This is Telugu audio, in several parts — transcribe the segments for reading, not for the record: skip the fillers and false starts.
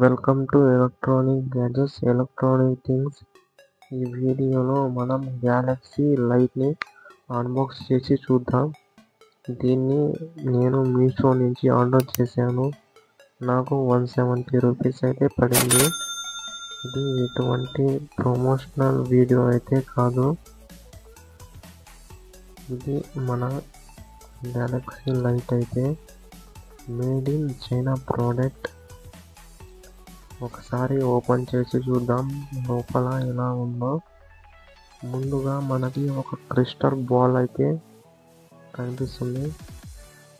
Welcome to electronic gadgets electronic things. ఈ వీడియోలో మనం గ్యాలక్సీ లైట్ని అన్బాక్స్ చేసి చూద్దాం. దీన్ని నేను మీషో నుంచి ఆర్డర్ చేశాను. నాకు 170 రూపీస్ అయితే పడింది. ఇది ఎటువంటి ప్రమోషనల్ వీడియో అయితే కాదు. ఇది మన గ్యాలక్సీ లైట్ అయితే మేడ్ ఇన్ చైనా ప్రోడక్ట్. ఒకసారి ఓపెన్ చేసి చూద్దాం లోపల ఎలా ఉందో. ముందుగా మనకి ఒక క్రిస్టల్ బాల్ అయితే కనిపిస్తుంది.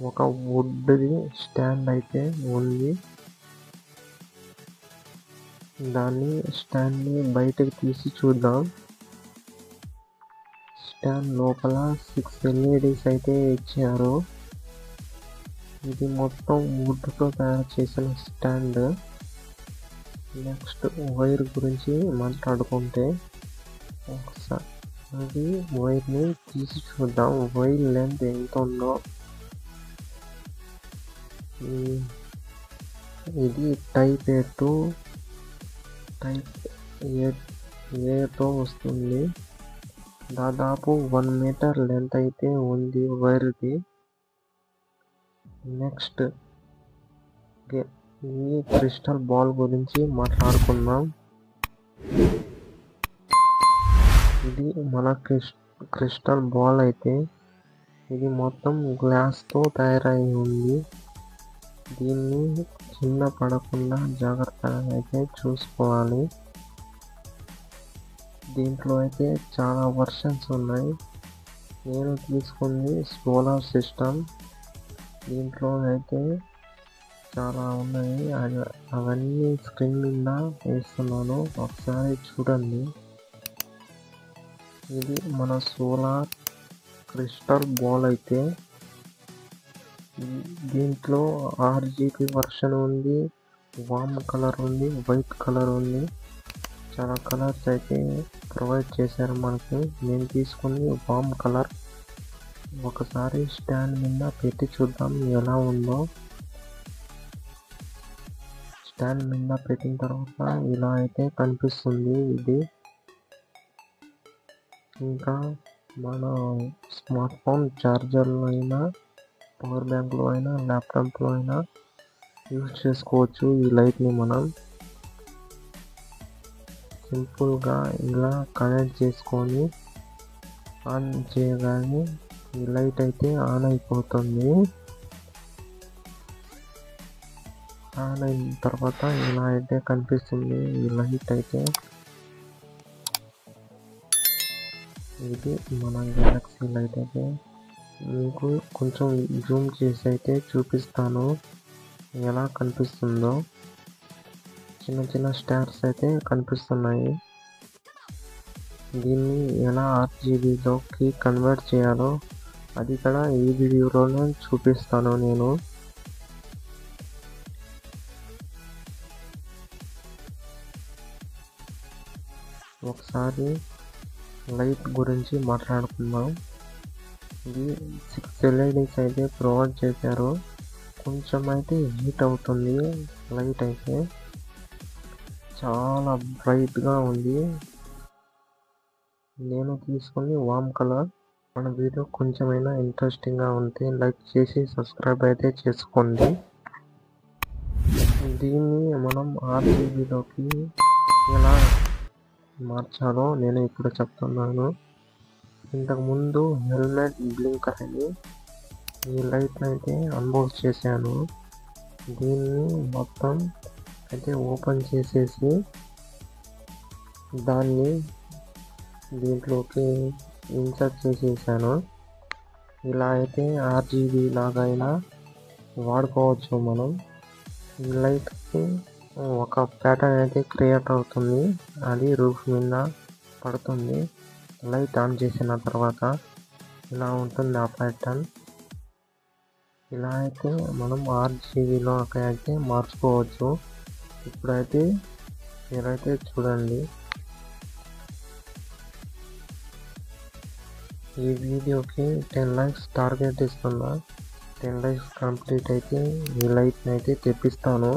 ఒక వుడ్ది స్టాండ్ అయితే ఉంది. దాన్ని స్టాండ్ని బయటకు తీసి చూద్దాం. స్టాండ్ లోపల 6 LEDs అయితే ఇచ్చారు. ఇది మొత్తం వుడ్తో తయారు చేసిన స్టాండ్. నెక్స్ట్ వైర్ గురించి మాట్లాడుకుంటే ఒకసారి వైర్ని తీసి చూద్దాం. వైర్ లెంత్ ఎంత ఉందో. ఇది టైప్ ఏ టు టైప్ ఏతో వస్తుంది. దాదాపు 1 మీటర్ లెంత్ అయితే ఉంది వైర్ది. నెక్స్ట్ ఈ క్రిస్టల్ బాల్ గురించి మాట్లాడుకుందాం. ఇది మన క్రిస్టల్ బాల్ అయితే ఇది మొత్తం గ్లాస్తో తయారై ఉంది. దీన్ని కింద పడకుండా జాగ్రత్తగా అయితే చూసుకోవాలి. దీంట్లో అయితే చాలా వర్షన్స్ ఉన్నాయి. నేను తీసుకుంది సోలార్ సిస్టమ్. దీంట్లో అయితే చాలా ఉన్నాయి. అవన్నీ స్క్రీన్ మీద వేస్తున్నాను, ఒకసారి చూడండి. ఇది మన సోలార్ క్రిస్టల్ బాల్ అయితే దీంట్లో RGB వర్షన్ ఉంది, వామ్ కలర్ ఉంది, వైట్ కలర్ ఉంది. చాలా కలర్స్ అయితే ప్రొవైడ్ చేశారు మనకి. నేను తీసుకుంది వామ్ కలర్. ఒకసారి స్టాండ్ మీద పెట్టి చూద్దాం ఎలా ఉందో. స్టాండ్ మీద పెట్టిన తర్వాత ఇలా అయితే కనిపిస్తుంది ఇది. ఇంకా మన స్మార్ట్ ఫోన్ ఛార్జర్లో అయినా, పవర్ బ్యాంక్లో అయినా, ల్యాప్టాప్లో అయినా యూజ్ చేసుకోవచ్చు ఈ లైట్ని. మనం సింపుల్గా ఇలా కనెక్ట్ చేసుకొని ఆన్ చేయగానే ఈ లైట్ అయితే ఆన్ అయిపోతుంది. ఆన్ అయిన తర్వాత ఇలా అయితే కనిపిస్తుంది ఈ లైట్ అయితే. ఇది మన గ్యాలక్సీ లైట్ అయితే. మీకు కొంచెం జూమ్ చేసి అయితే చూపిస్తాను ఎలా కనిపిస్తుందో. చిన్న చిన్న స్టార్స్ అయితే కనిపిస్తున్నాయి. దీన్ని ఎలా RGBలోకి కన్వర్ట్ చేయాలో అది కూడా ఈ వీడియోలో చూపిస్తాను నేను. ఒకసారి లైట్ గురించి మాట్లాడుకుందాం. ఇది 6 LEDs అయితే ప్రొవైడ్ చేశారు. కొంచెం అయితే హీట్ అవుతుంది లైట్ అయితే. చాలా బ్రైట్గా ఉంది. నేను తీసుకుని వామ్ కలర్. మన వీడియో కొంచెమైనా ఇంట్రెస్టింగ్గా ఉంటే లైక్ చేసి సబ్స్క్రైబ్ అయితే చేసుకోండి. దీన్ని మనం RGBలోకి ఎలా మార్చాలో నేను ఇప్పుడు చెప్తున్నాను. ఇంతకుముందు హెల్మెట్ బ్లింకర్ అని ఈ లైట్ అయితే అన్బాక్స్ చేశాను. దీన్ని మొత్తం అయితే ఓపెన్ చేసేసి దాన్ని దీంట్లోకి ఇన్సర్ట్ చేసేసాను. ఇలా అయితే RGB లాగా అయినా వాడుకోవచ్చు మనం. ఈ లైట్కి ఒక ప్యాటర్న్ అయితే క్రియేట్ అవుతుంది. అది రూఫ్ మీద పడుతుంది. లైట్ ఆన్ చేసిన తర్వాత ఇలా ఉంటుంది ఆ ప్యాటర్న్. ఇలా అయితే మనం RGBలోకి అయితే మార్చుకోవచ్చు. ఇప్పుడైతే మీరైతే చూడండి. ఈ వీడియోకి 10 likes టార్గెట్ ఇస్తున్నా. 10 likes కంప్లీట్ అయితే ఈ లైట్ని అయితే తెప్పిస్తాను.